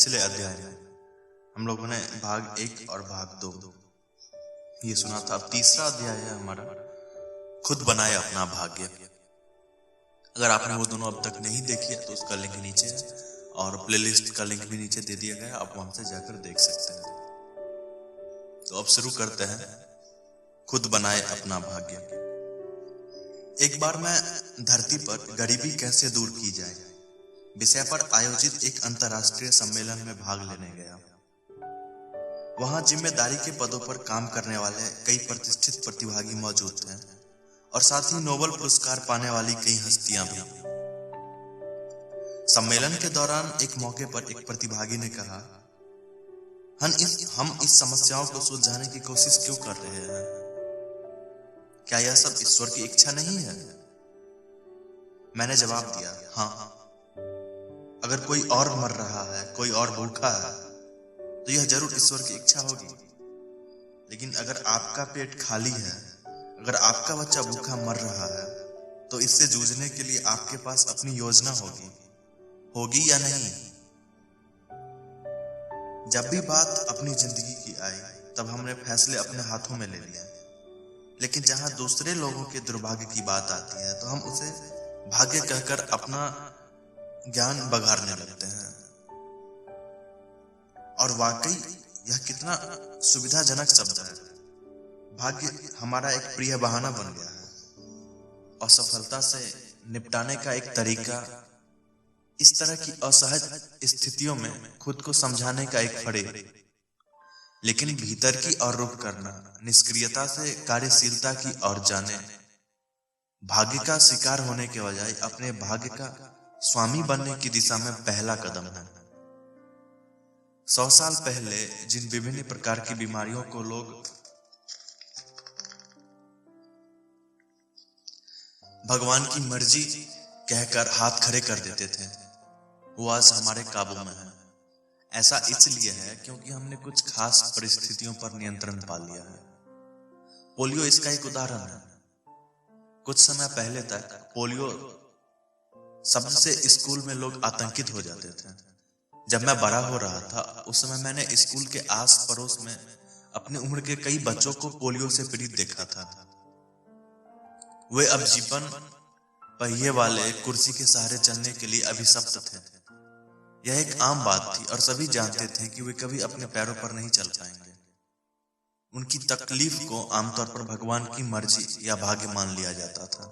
पिछले अध्याय में हम लोगों ने भाग 1 और भाग 2 ये सुना था। अब तीसरा अध्याय है हमारा, खुद बनाए अपना भाग्य। अगर आपने वो दोनों अब तक नहीं देखी है तो उसका लिंक नीचे है और प्लेलिस्ट का लिंक भी नीचे दे दिया गया है, आप वहां से जाकर देख सकते हैं। तो अब शुरू करते हैं, खुद बनाए अपना भाग्य। एक बार मैं धरती पर गरीबी कैसे दूर की जाए विषय पर आयोजित एक अंतर्राष्ट्रीय सम्मेलन में भाग लेने गया। वहां जिम्मेदारी के पदों पर काम करने वाले कई प्रतिष्ठित प्रतिभागी मौजूद थे और साथ ही नोबेल पुरस्कार पाने वाली कई हस्तियां भी। सम्मेलन के दौरान एक मौके पर एक प्रतिभागी ने कहा, हम इस समस्याओं को सुलझाने की कोशिश क्यों कर रहे हैं? क्या यह सब ईश्वर की इच्छा नहीं है? मैंने जवाब दिया, हाँ। अगर कोई और मर रहा है, कोई और भूखा है, तो यह जरूर ईश्वर की इच्छा होगी। लेकिन अगर आपका पेट खाली है, अगर आपका बच्चा भूखा मर रहा है, तो इससे जूझने के लिए आपके पास अपनी योजना होगी या नहीं? जब भी बात अपनी जिंदगी की आई, तब हमने फैसले अपने हाथों में ले लिए। लेकिन जहां दूसरे लोगों के दुर्भाग्य की बात आती है, तो हम उसे भाग्य कहकर अपना ज्ञान बघाड़ने लगते हैं। और वाकई यह कितना सुविधाजनक शब्द है। भाग्य हमारा एक प्रिय बहाना बन गया है। असफलता से निपटाने का एक तरीका, इस तरह की असहज स्थितियों में खुद को समझाने का एक फड़े। लेकिन भीतर की ओर रुख करना, निष्क्रियता से कार्यशीलता की ओर जाने, भाग्य का शिकार होने के बजाय अपने भाग्य का स्वामी बनने की दिशा में पहला कदम है। 100 साल पहले जिन विभिन्न प्रकार की बीमारियों को लोग भगवान की मर्जी कहकर हाथ खड़े कर देते थे, वो आज हमारे काबू में है। ऐसा इसलिए है क्योंकि हमने कुछ खास परिस्थितियों पर नियंत्रण पा लिया है। पोलियो इसका एक उदाहरण है। कुछ समय पहले तक पोलियो शब्द से स्कूल में लोग आतंकित हो जाते थे। जब मैं बड़ा हो रहा था, उस समय मैंने स्कूल के आस पड़ोस में अपने उम्र के कई बच्चों को पोलियो से पीड़ित देखा था। वे अब जीवन पहिए वाले कुर्सी के सहारे चलने के लिए अभिशप्त थे। यह एक आम बात थी और सभी जानते थे कि वे कभी अपने पैरों पर नहीं चल पाएंगे। उनकी तकलीफ को आमतौर पर भगवान की मर्जी या भाग्य मान लिया जाता था।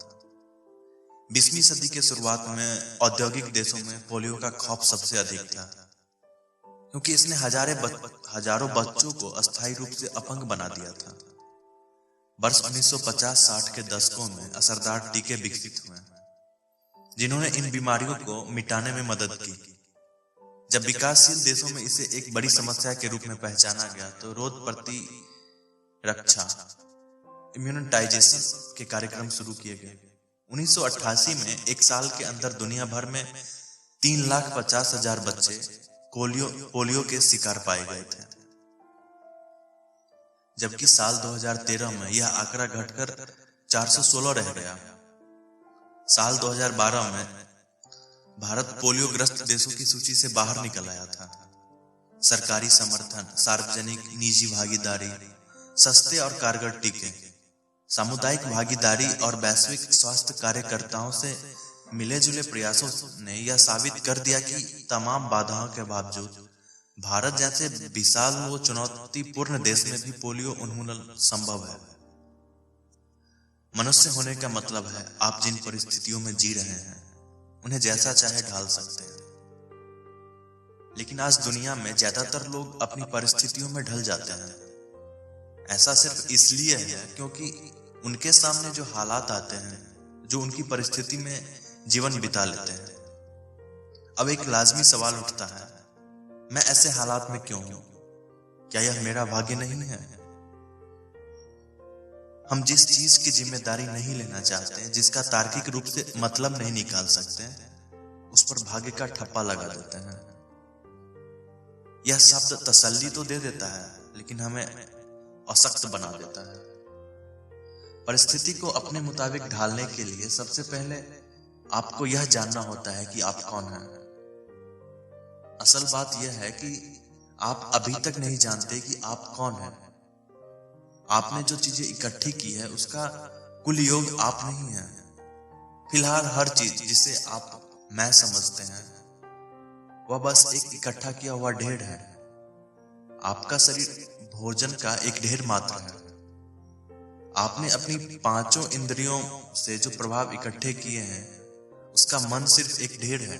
20वीं सदी के शुरुआत में औद्योगिक देशों में पोलियो का खौफ सबसे अधिक था, क्योंकि इसने हजारों बच्चों को अस्थायी रूप से अपंग बना दिया था। वर्ष 1950-60 के दशकों में असरदार टीके विकसित हुए, जिन्होंने इन बीमारियों को मिटाने में मदद की। जब विकासशील देशों में इसे एक बड़ी समस्या के रूप में पहचाना गया, तो रोग प्रतिरक्षा इम्यूनाइजेशन के कार्यक्रम शुरू किए गए। 1988 में एक साल के अंदर दुनिया भर में 3,50,000 बच्चे पोलियो के शिकार पाए गए थे, जबकि साल 2013 में यह आंकड़ा घटकर 416 रह गया। साल 2012 में भारत पोलियोग्रस्त देशों की सूची से बाहर निकल आया था। सरकारी समर्थन, सार्वजनिक निजी भागीदारी, सस्ते और कारगर टीके, सामुदायिक भागीदारी और वैश्विक स्वास्थ्य कार्यकर्ताओं से मिले जुले प्रयासों ने यह साबित कर दिया कि तमाम बाधाओं के बावजूद भारत जैसे विशाल व चुनौतीपूर्ण देश में भी पोलियो उन्मूलन संभव है। मनुष्य होने का मतलब है आप जिन परिस्थितियों में जी रहे हैं, उन्हें जैसा चाहे ढाल सकते हैं। लेकिन आज दुनिया में ज्यादातर लोग अपनी परिस्थितियों में ढल जाते हैं। ऐसा सिर्फ इसलिए है क्योंकि उनके सामने जो हालात आते हैं, जो उनकी परिस्थिति में जीवन बिता लेते हैं। अब एक लाजमी सवाल उठता है, मैं ऐसे हालात में क्यों हूं? क्या यह मेरा भाग्य नहीं है? हम जिस चीज की जिम्मेदारी नहीं लेना चाहते, जिसका तार्किक रूप से मतलब नहीं निकाल सकते, उस पर भाग्य का ठप्पा लगा देते हैं। यह शब्द तसल्ली तो दे देता है, लेकिन हमें अशक्त बना देता है। परिस्थिति को अपने मुताबिक ढालने के लिए सबसे पहले आपको यह जानना होता है कि आप कौन हैं। असल बात यह है कि आप अभी तक नहीं जानते कि आप कौन हैं। आपने जो चीजें इकट्ठी की है उसका कुल योग आप नहीं है। फिलहाल हर चीज जिसे आप मैं समझते हैं वह बस एक इकट्ठा किया हुआ ढेर है। आपका शरीर भोजन का एक ढेर मात्र है। आपने अपनी पांचों इंद्रियों से जो प्रभाव इकट्ठे किए हैं उसका मन सिर्फ एक ढेर है।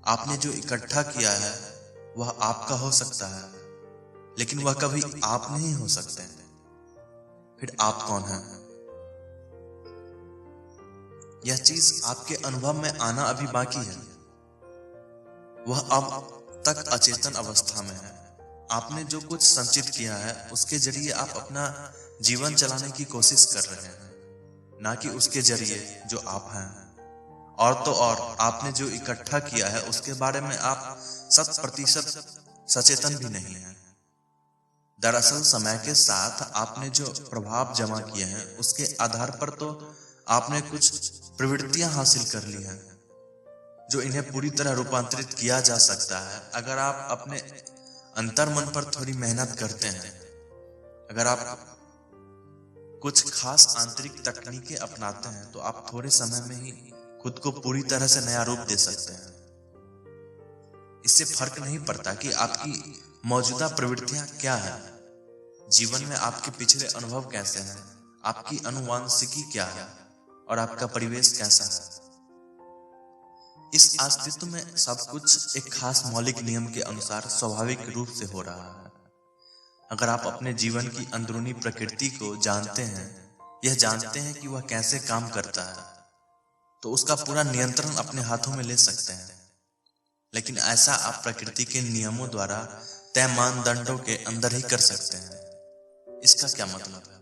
आपने जो इकट्ठा किया है वह आपका हो सकता है, लेकिन वह कभी आप नहीं हो सकते। फिर आप कौन हैं? यह चीज आपके अनुभव में आना अभी बाकी है। वह अब तक अचेतन अवस्था में है। आपने जो कुछ संचित किया है उसके जरिए आप अपना जीवन चलाने की कोशिश कर रहे हैं, ना कि उसके जरिए जो आप हैं। और तो और आपने जो इकट्ठा किया है उसके बारे में आप 100% सचेतन भी नहीं है। दरअसल समय के साथ आपने जो प्रभाव जमा किए हैं उसके आधार पर तो आपने कुछ प्रवृत्तियां हासिल कर ली हैं जो इन्हें पूरी तरह रूपांतरित किया जा सकता है अगर आप अपने अंतर मन पर थोड़ी मेहनत करते हैं। अगर आप कुछ खास आंतरिक तकनीकें अपनाते हैं तो आप थोड़े समय में ही खुद को पूरी तरह से नया रूप दे सकते हैं। इससे फर्क नहीं पड़ता कि आपकी मौजूदा प्रवृत्तियां क्या है, जीवन में आपके पिछले अनुभव कैसे हैं, आपकी अनुवांशिकी क्या है और आपका परिवेश कैसा है। इस अस्तित्व में सब कुछ एक खास मौलिक नियम के अनुसार स्वाभाविक रूप से हो रहा है। अगर आप अपने जीवन की अंदरूनी प्रकृति को जानते हैं, यह जानते हैं कि वह कैसे काम करता है, तो उसका पूरा नियंत्रण अपने हाथों में ले सकते हैं। लेकिन ऐसा आप प्रकृति के नियमों द्वारा तय मानदंडों के अंदर ही कर सकते हैं। इसका क्या मतलब है?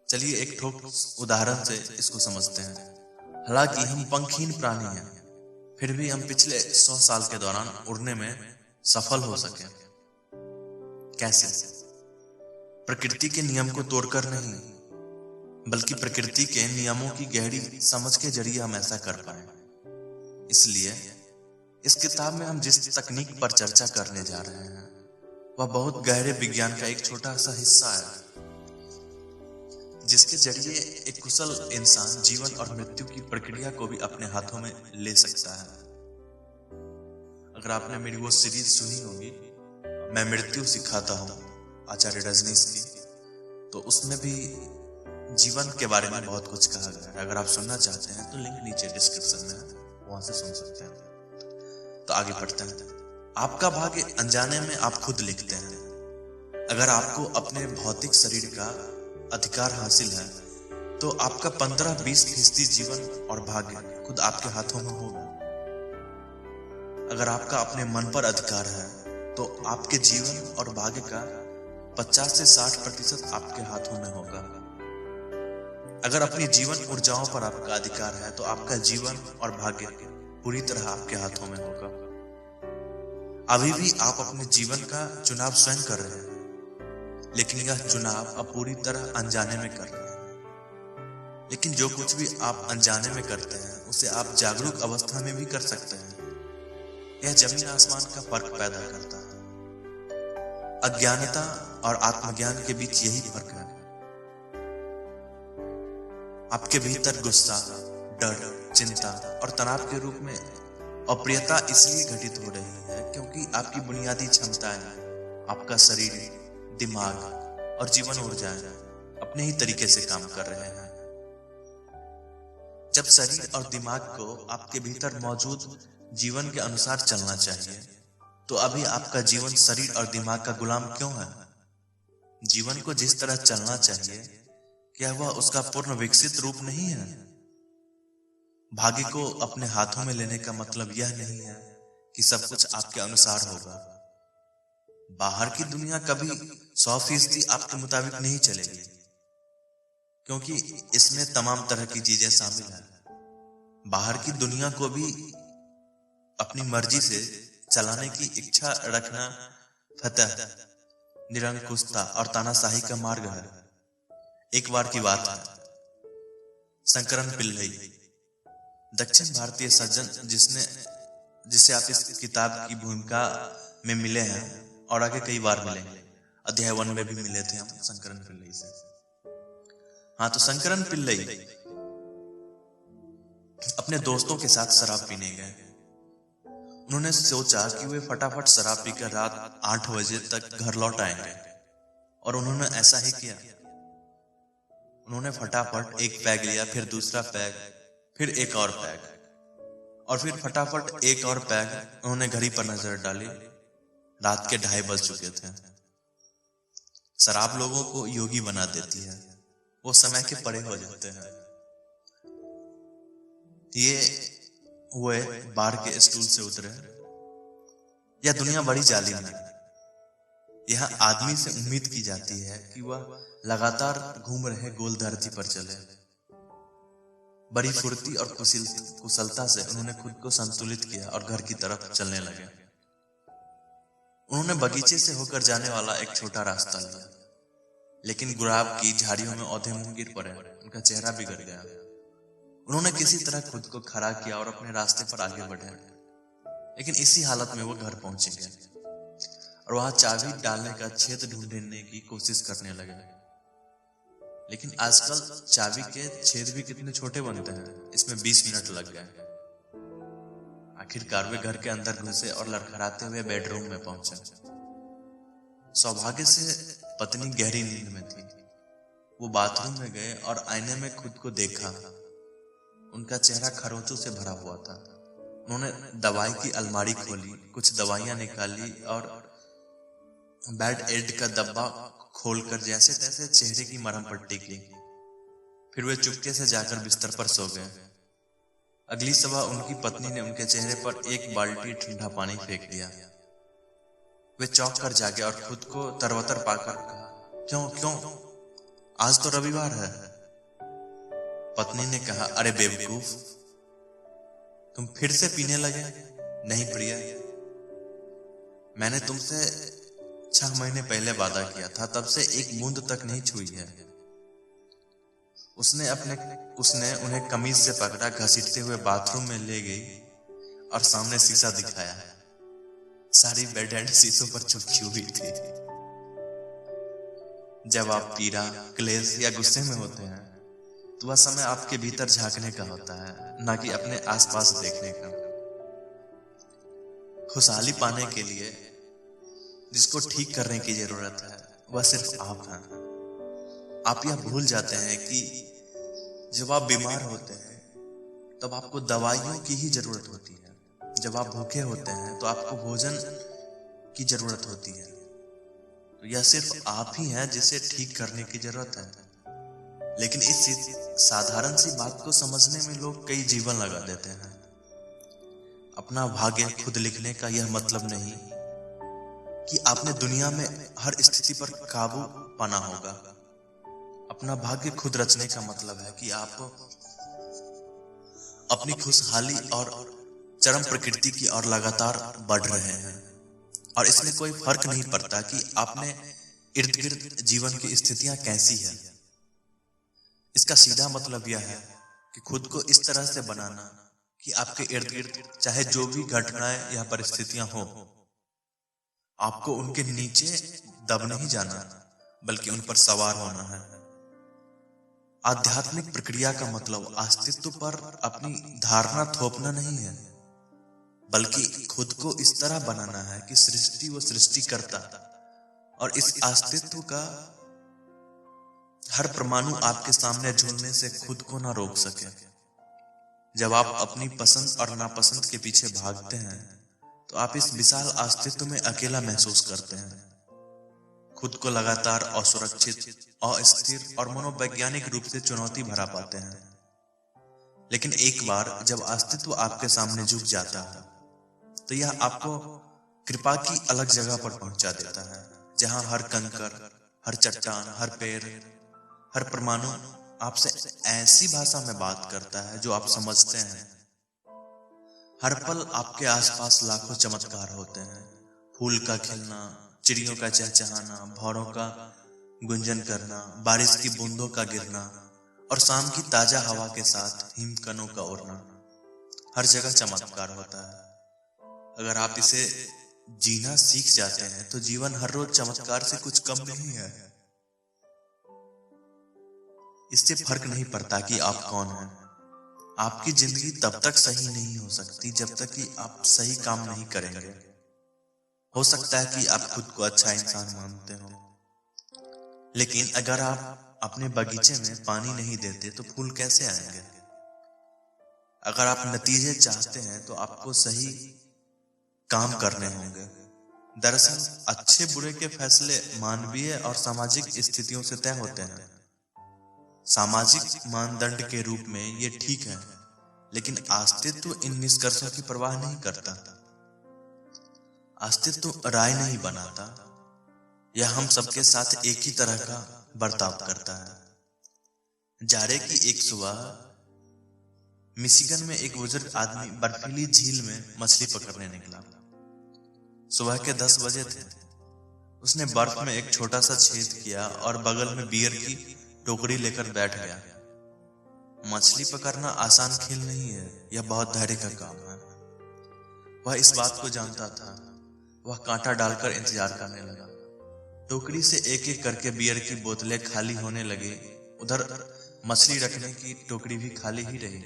चलिए एक ठोस उदाहरण से इसको समझते हैं। हालांकि हम पंखहीन प्राणी हैं, फिर भी हम पिछले 100 साल के दौरान उड़ने में सफल हो सके। कैसे? प्रकृति के नियम को तोड़कर नहीं, बल्कि प्रकृति के नियमों की गहरी समझ के जरिए हम ऐसा कर पाए। इसलिए इस किताब में हम जिस तकनीक पर चर्चा करने जा रहे हैं वह बहुत गहरे विज्ञान का एक छोटा सा हिस्सा है, जिसके जरिए एक कुशल इंसान जीवन और मृत्यु की प्रक्रिया को भी अपने हाथों में ले सकता है। अगर आपने मेरी वो सीरीज सुनी होगी, मैं मृत्यु सिखाता हूँ, आचार्य रजनीश की, तो उसमें भी जीवन के बारे में बहुत कुछ कहा गया है। अगर आप सुनना चाहते हैं तो लिंक नीचे डिस्क्रिप्शन में है, वहां से सुन सकते हैं। तो आगे बढ़ते हैं। आपका भाग्य अनजाने में आप खुद लिखते हैं। अगर आपको अपने भौतिक शरीर का अधिकार हासिल है तो आपका 15-20% जीवन और भाग्य खुद आपके हाथों में होगा। अगर आपका अपने मन पर अधिकार है तो आपके जीवन और भाग्य का 50 से 60% आपके हाथों में होगा। अगर अपनी जीवन ऊर्जाओं पर आपका अधिकार है तो आपका जीवन और भाग्य पूरी तरह आपके हाथों में होगा। अभी भी आप अपने जीवन का चुनाव स्वयं कर रहे हैं, लेकिन यह चुनाव अब पूरी तरह अनजाने में कर रहे हैं। लेकिन जो कुछ भी आप अनजाने में करते हैं उसे आप जागरूक अवस्था में भी कर सकते हैं। यह जमीन आसमान का फर्क पैदा करता है। अज्ञानता और आत्मज्ञान के बीच यही फर्क है। आपके भीतर गुस्सा, डर, चिंता और तनाव के रूप में अप्रियता इसलिए घटित हो रही है क्योंकि आपकी बुनियादी क्षमताएं, आपका शरीर, दिमाग और जीवन ऊर्जाएं अपने ही तरीके से काम कर रहे हैं। जब शरीर और दिमाग को आपके भीतर मौजूद जीवन के अनुसार चलना चाहिए, तो अभी आपका जीवन शरीर और दिमाग का गुलाम क्यों है? जीवन को जिस तरह चलना चाहिए, क्या वह उसका पूर्ण विकसित रूप नहीं है? भाग्य को अपने हाथों में लेने का मतलब यह नहीं है कि सब कुछ आपके अनुसार होगा। बाहर की दुनिया कभी 100% आपके मुताबिक नहीं चलेगी, क्योंकि इसमें तमाम तरह की चीजें शामिल हैं। बाहर की दुनिया को भी अपनी मर्जी से चलाने की इच्छा रखना फतह, निरंकुशता और तानाशाही का मार्ग है। एक बार की बात है, शंकरन पिल्लई, दक्षिण भारतीय सज्जन जिसने जिसे आप इस किताब की भूमिका में मिले हैं और आगे कई बार मिलेंगे। अध्याय 1 में भी मिले थे हम शंकरन पिल्लई से। हाँ, तो शंकरन पिल्लई अपने दोस्तों के साथ शराब पीने गए। उन्होंने सोचा कि वे फटाफट शराब पीकर रात 8 बजे तक घर लौट आएंगे, और उन्होंने ऐसा ही किया। उन्होंने फटाफट एक पैग लिया, फिर दूसरा पैग, फिर एक और पैग, और फिर फटाफट एक और पैग। उन्होंने घड़ी पर नजर डाली, रात के 2:30 बज चुके थे। शराब लोगों को योगी बना देती है, वो समय के परे हो जाते हैं। ये वे बार के स्टूल से उतरे। यह दुनिया बड़ी जालिम है। यह आदमी से उम्मीद की जाती है कि वह लगातार घूम रहे गोल धरती पर चले। बड़ी फुर्ती और कुशलता से उन्होंने खुद को संतुलित किया और घर की तरफ चलने लगे। उन्होंने बगीचे से होकर जाने वाला एक छोटा रास्ता लिया, लेकिन गुलाब की झाड़ियों में औधे मुंह गिर पड़े। उनका चेहरा बिगड़ गया। उन्होंने किसी तरह खुद को खड़ा किया और अपने रास्ते पर आगे बढ़े, लेकिन इसी हालत में वो घर पहुंचेंगे और वहां चाबी डालने का छेद ढूंढने की कोशिश करने लगे। लेकिन आजकल चाबी के छेद भी कितने छोटे बनते हैं, इसमें 20 मिनट लग गए। आखिरकार वे घर के अंदर घुसे और लड़खड़ाते हुए बेडरूम में पहुंचे। सौभाग्य से पत्नी गहरी नींद में थी। वो बाथरूम में गए और आईने में खुद को देखा। उनका चेहरा खरोंचों से भरा हुआ था। उन्होंने दवाई की अलमारी खोली, कुछ दवाइयां निकाली और बेड एड का डब्बा खोलकर जैसे तैसे चेहरे की मरहम पट्टी की। फिर वे चुपके से जाकर बिस्तर पर सो गए। अगली सुबह उनकी पत्नी ने उनके चेहरे पर एक बाल्टी ठंडा पानी फेंक दिया। वे चौंक कर जागे और खुद को तरवतर पाकर कहा, क्यों क्यों आज तो रविवार है। पत्नी ने कहा, अरे बेवकूफ, तुम फिर से पीने लगे। नहीं प्रिया, मैंने तुमसे 6 महीने पहले वादा किया था, तब से एक बूंद तक नहीं छुई है। उसने उन्हें कमीज से पकड़ा, घसीटते हुए बाथरूम में ले गई और सामने शीशा दिखाया। सारी बेड एंड शीशों पर चिपकी हुई थी। जब आप पीड़ा, क्लेश या गुस्से में होते हैं तो वह समय आपके भीतर झांकने का होता है, ना कि अपने आसपास देखने का। खुशहाली पाने के लिए जिसको ठीक करने की जरूरत है वह सिर्फ आप हैं। आप यह भूल जाते हैं कि जब आप बीमार होते हैं तब आपको दवाइयों की ही जरूरत होती है। जब आप भूखे होते हैं तो आपको भोजन की जरूरत होती है। तो यह सिर्फ आप ही हैं जिसे ठीक करने की जरूरत है। लेकिन इस साधारण सी बात को समझने में लोग कई जीवन लगा देते हैं। अपना भाग्य खुद लिखने का यह मतलब नहीं कि आपने दुनिया में हर स्थिति पर काबू पाना होगा। अपना भाग्य खुद रचने का मतलब है कि आप अपनी खुशहाली और चरम प्रकृति की ओर लगातार बढ़ रहे हैं, और इसमें कोई फर्क नहीं पड़ता कि आपने इर्द गिर्द जीवन की स्थितियां कैसी है। इसका सीधा मतलब यह है कि खुद को इस तरह से बनाना कि आपके इर्द गिर्द चाहे जो भी घटनाएं या परिस्थितियां हो, आपको उनके नीचे दब नहीं जाना, बल्कि उन पर सवार होना है। आध्यात्मिक प्रक्रिया का मतलब अस्तित्व पर अपनी धारणा थोपना नहीं है, बल्कि खुद को इस तरह बनाना है कि सृष्टि व सृष्टिकर्ता और इस अस्तित्व का हर परमाणु आपके सामने झूलने से खुद को ना रोक सके। जब आप अपनी पसंद और नापसंद के पीछे भागते हैं तो आप इस विशाल अस्तित्व में अकेला महसूस करते हैं। खुद को लगातार असुरक्षित, अस्थिर और मनोवैज्ञानिक रूप से चुनौती भरा पाते हैं। लेकिन एक बार जब अस्तित्व आपके सामने झुक जाता है तो यह आपको कृपा की अलग जगह पर पहुंचा देता है, जहां हर कंकर, हर चट्टान, हर पेड़, हर परमाणु आपसे ऐसी भाषा में बात करता है जो आप समझते हैं। हर पल आपके आसपास लाखों चमत्कार होते हैं। फूल का खिलना, चिड़ियों का चहचहाना, भौरों का गुंजन करना, बारिश की बूंदों का गिरना और शाम की ताजा हवा के साथ हिमकणों का उड़ना। हर जगह चमत्कार होता है। अगर आप इसे जीना सीख जाते हैं तो जीवन हर रोज चमत्कार से कुछ कम नहीं है। इससे फर्क नहीं पड़ता कि आप कौन हैं। आपकी जिंदगी तब तक सही नहीं हो सकती जब तक कि आप सही काम नहीं करेंगे। हो सकता है कि आप खुद को अच्छा इंसान मानते हो, लेकिन अगर आप अपने बगीचे में पानी नहीं देते तो फूल कैसे आएंगे? अगर आप नतीजे चाहते हैं तो आपको सही काम करने होंगे। दरअसल अच्छे बुरे के फैसले मानवीय और सामाजिक स्थितियों से तय होते हैं। सामाजिक मानदंड के रूप में ये ठीक है, लेकिन अस्तित्व इन निष्कर्षों की परवाह नहीं करता। अस्तित्व राय नहीं बनाता, यह हम सबके साथ एक ही तरह का बर्ताव करता है। जाड़े की एक सुबह मिशिगन में एक बुजुर्ग आदमी बर्फीली झील में मछली पकड़ने निकला। सुबह के 10 बजे थे। उसने बर्फ में एक छोटा सा छेद किया और बगल में बियर की टोकरी लेकर बैठ गया। मछली पकड़ना आसान खेल नहीं है, यह बहुत धैर्य का काम है। वह इस बात को जानता था। वह कांटा डालकर इंतजार करने लगा। टोकरी से एक एक करके बियर की बोतलें खाली होने लगी। उधर मछली रखने की टोकरी भी खाली ही रही।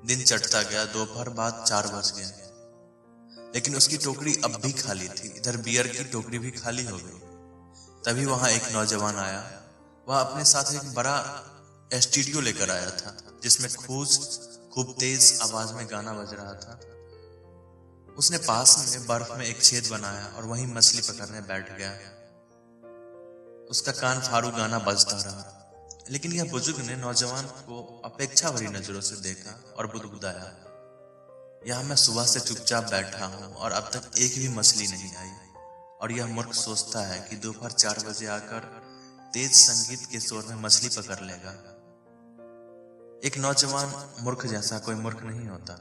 दिन चढ़ता गया। दोपहर बाद 4 बज गए, लेकिन उसकी टोकरी अब भी खाली थी। इधर बियर की टोकरी भी खाली हो गई। तभी वहां एक नौजवान आया। वह अपने साथ एक बड़ा स्टूडियो लेकर आया था, जिसमें खूब तेज आवाज में गाना बज रहा था। उसने पास में बर्फ में एक छेद बनाया और वहीं मछली पकड़ने बैठ गया। उसका कान फाड़ू गाना बजता रहा, लेकिन यह बुजुर्ग ने नौजवान को अपेक्षा भरी नजरों से देखा और बुदबुदाया, यहाँ मैं सुबह से चुपचाप बैठा हूँ और अब तक एक भी मछली नहीं आई, और यह मूर्ख सोचता है कि दोपहर 4 बजे आकर तेज संगीत के शोर में मछली पकड़ लेगा। एक नौजवान मूर्ख जैसा कोई मूर्ख नहीं होता,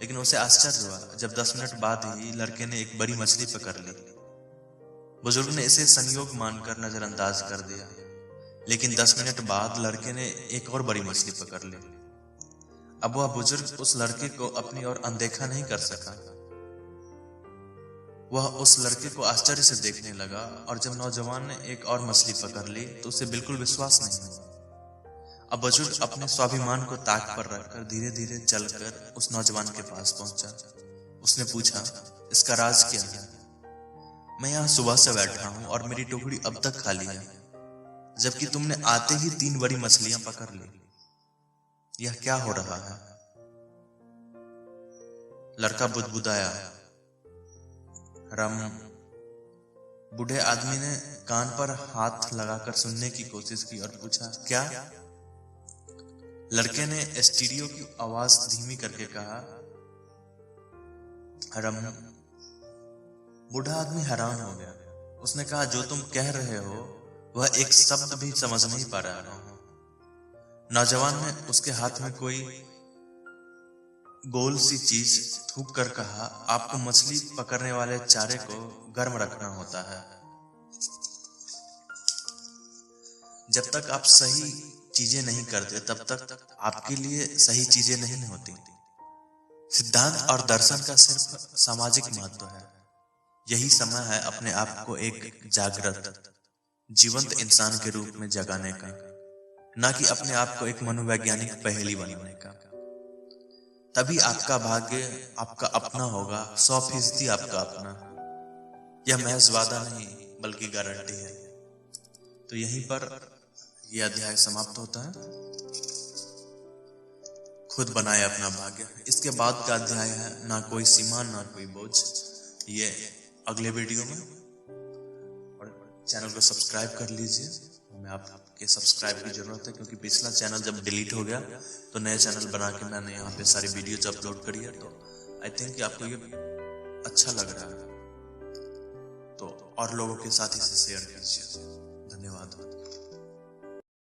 लेकिन उसे आश्चर्य हुआ जब 10 मिनट बाद ही लड़के ने एक बड़ी मछली पकड़ ली। बुजुर्ग ने इसे संयोग मानकर नजरअंदाज कर दिया, लेकिन 10 मिनट बाद लड़के ने एक और बड़ी मछली पकड़ ली। अब वह बुजुर्ग उस लड़के को अपनी ओर अनदेखा नहीं कर सका। वह उस लड़के को आश्चर्य से देखने लगा, और जब नौजवान ने एक और मछली पकड़ ली तो उसे बिल्कुल विश्वास नहीं हुआ। अब बुजुर्ग अपने स्वाभिमान को ताक पर रखकर धीरे धीरे चलकर उस नौजवान के पास पहुंचा। उसने पूछा, इसका राज क्या है? मैं यहाँ सुबह से बैठा हूँ और मेरी टोकरी अब तक खाली है, जबकि तुमने आते ही 3 बड़ी मछलियां पकड़ ली। यह क्या हो रहा है? लड़का बुदबुदाया, रम। बूढ़े आदमी ने कान पर हाथ लगाकर सुनने की कोशिश की और पूछा, क्या? लड़के ने स्टीरियो की आवाज धीमी करके कहा, रम। बूढ़ा आदमी हैरान हो गया। उसने कहा, जो तुम कह रहे हो वह एक शब्द भी समझ नहीं पा रहा हूं। नौजवान ने उसके हाथ में कोई गोल सी चीज थूक कर कहा, आपको मछली पकड़ने वाले चारे को गर्म रखना होता है। जब तक आप सही चीजें नहीं करते तब तक आपके लिए सही चीजें नहीं होती। सिद्धांत और दर्शन का सिर्फ सामाजिक महत्व है। यही समय है अपने आप को एक जागृत जीवंत इंसान के रूप में जगाने का, न कि अपने आप को एक मनोवैज्ञानिक पहेली बनाने का। तभी आपका भाग्य आपका अपना होगा, 100% आपका अपना। यह महज वादा नहीं बल्कि गारंटी है। तो यहीं पर यह अध्याय समाप्त होता है। खुद बनाए अपना भाग्य। इसके बाद का अध्याय है ना कोई सीमा ना कोई बोझ। ये अगले वीडियो में। और चैनल को सब्सक्राइब कर लीजिए। हमें आपके सब्सक्राइब की जरूरत है, क्योंकि पिछला चैनल जब डिलीट हो गया तो नया चैनल बना के मैंने यहाँ पे सारी वीडियोज अपलोड करी है। तो आई थिंक कि आपको ये अच्छा लग रहा है, तो और लोगों के साथ इसे शेयर कीजिए। धन्यवाद।